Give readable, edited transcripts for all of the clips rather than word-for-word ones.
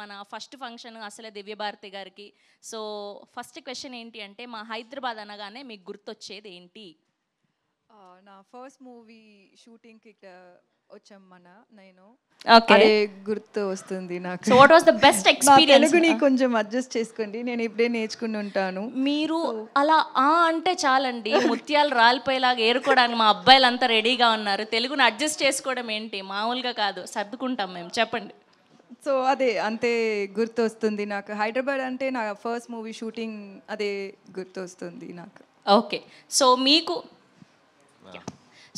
మన first function అసలే దివ్యభారతి గారికి. సో ఫస్ట్ క్వశ్చన్ ఏంటి అంటే, మా హైదరాబాద్ అనగానే మీకు గుర్తొచ్చేది ఏంటి? నా ఫస్ట్ మూవీ షూటింగ్కి ఇక్కడ వచ్చాం నేను. ఓకే. అదే గుర్తు వస్తుంది నాకు. So what was the best experience? తెలుగుని కొంచెం అడ్జస్ట్ చేసుకోండి, నేను ఇప్పుడే నేర్చుకుని ఉంటాను. మీరు అలా అంటే చాలండి, ముత్యాలు రాలిపోయేలాగా ఏరుకోవడానికి మా అబ్బాయిలంతా రెడీగా ఉన్నారు. తెలుగుని అడ్జస్ట్ చేసుకోవడం ఏంటి, మామూలుగా కాదు, సర్దుకుంటాం మేము. చెప్పండి. సో అదే అంతే గుర్తు వస్తుంది నాకు. హైదరాబాద్ అంటే నా ఫస్ట్ మూవీ షూటింగ్ అదే గుర్తు వస్తుంది నాకు. ఓకే.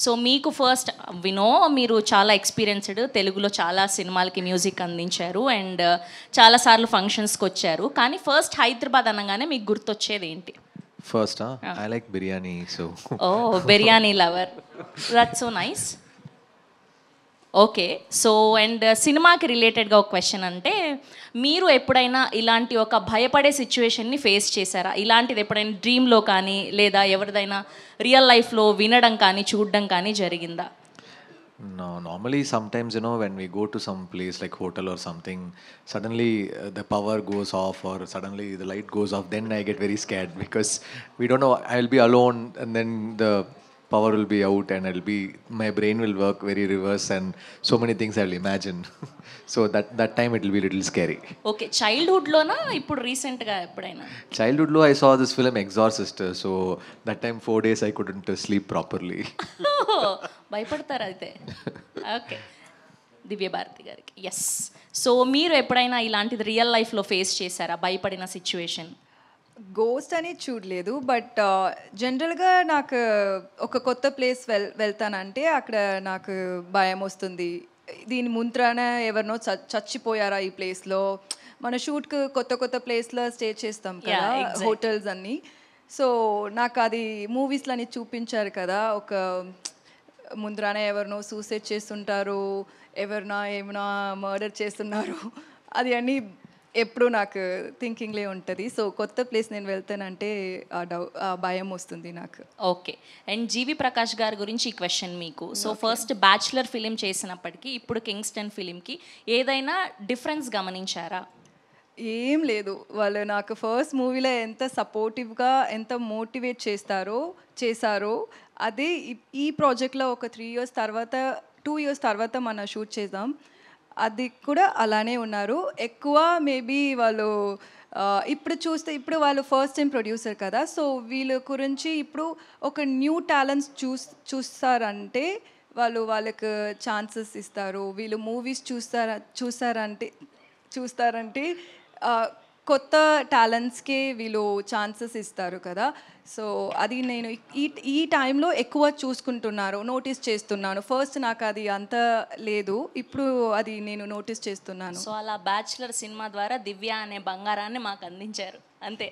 సో మీకు ఫస్ట్ వినో, మీరు చాలా ఎక్స్పీరియన్స్డ్, తెలుగులో చాలా సినిమాలకి మ్యూజిక్ అందించారు అండ్ చాలాసార్లు ఫంక్షన్స్కి వచ్చారు. కానీ ఫస్ట్ హైదరాబాద్ అనగానే మీకు గుర్తొచ్చేది ఏంటి? First I like biryani. So biryani lover, that's so nice. Okay. So and సినిమాకి రిలేటెడ్గా ఒక క్వశ్చన్ అంటే, మీరు ఎప్పుడైనా ఇలాంటి ఒక భయపడే సిచ్యువేషన్ని ఫేస్ చేశారా? ఇలాంటిది ఎప్పుడైనా డ్రీమ్లో కానీ లేదా ఎవరిదైనా రియల్ లైఫ్లో వినడం కానీ చూడడం కానీ జరిగిందా? no, normally sometimes when we go to some place like hotel or something, suddenly the power goes off or suddenly the light goes off, then I get very scared because we don't know, I'll be alone and then the power will be out and my brain will work very reverse and so many things I'll imagine. So that time it will be a little scary. Okay. చైల్డ్హుడ్లోనా ఇప్పుడు రీసెంట్గా ఎప్పుడైనా? Childhood lo I saw this film Exorcist, so that time 4 days I couldn't sleep properly. భయపడతారు అయితే. Okay. Divya Bharati గారికి. Yes. So మీరు ఎప్పుడైనా ఇలాంటిది రియల్ లైఫ్లో ఫేస్ చేశారా, భయపడిన సిచ్యువేషన్? గోస్ట్ అని చూడలేదు, బట్ జనరల్గా నాకు ఒక కొత్త ప్లేస్ వెళ్తానంటే అక్కడ నాకు భయం వస్తుంది. దీని ముంత్రాన ఎవరినో చచ్చిపోయారా ఈ ప్లేస్లో. మన షూట్కి కొత్త ప్లేస్లో స్టే చేస్తాం కదా, హోటల్స్ అన్నీ. సో నాకు అది మూవీస్లో అని చూపించారు కదా, ఒక ముందరాన ఎవరినో సూసైడ్ చేస్తుంటారు, ఏమైనా మర్డర్ చేస్తున్నారు, అది అన్నీ ఎప్పుడు నాకు థింకింగ్లే ఉంటుంది. సో కొత్త ప్లేస్ నేను వెళ్తానంటే ఆ భయం వస్తుంది నాకు. ఓకే. అండ్ జీవి ప్రకాష్ గారి గురించి ఈ క్వశ్చన్ మీకు. సో ఫస్ట్ బ్యాచులర్ ఫిలిం చేసినప్పటికీ ఇప్పుడు కింగ్స్టన్ ఫిలింకి ఏదైనా డిఫరెన్స్ గమనించారా? ఏం లేదు. వాళ్ళు నాకు ఫస్ట్ మూవీలో ఎంత సపోర్టివ్గా ఎంత మోటివేట్ చేశారో అదే ఈ ప్రాజెక్ట్లో ఒక 2 ఇయర్స్ తర్వాత మనం షూట్ చేద్దాం, అది కూడా అలానే ఉన్నారు. ఎక్కువ మేబీ వాళ్ళు ఇప్పుడు వాళ్ళు ఫస్ట్ టైం ప్రొడ్యూసర్ కదా, సో వీళ్ళ గురించి ఇప్పుడు ఒక న్యూ టాలెంట్స్ చూస్తారంటే వాళ్ళకి ఛాన్సెస్ ఇస్తారు. వీళ్ళు మూవీస్ చూస్తారంటే కొత్త టాలెంట్స్కే వీళ్ళు ఛాన్సెస్ ఇస్తారు కదా. సో అది నేను ఈ టైంలో ఎక్కువ చూసుకుంటున్నారు, నోటీస్ చేస్తున్నాను. ఫస్ట్ నాకు అది అంత లేదు, ఇప్పుడు అది నేను నోటీస్ చేస్తున్నాను. సో అలా బ్యాచులర్ సినిమా ద్వారా దివ్య అనే బంగారాన్ని మాకు అందించారు అంతే.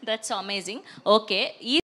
That's amazing. ఓకే. ఈ